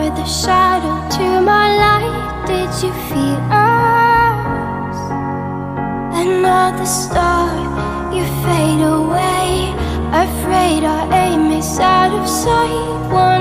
were the shadow to my light. Did you feel us? Another star, you fade away. Afraid our aim is out of sight.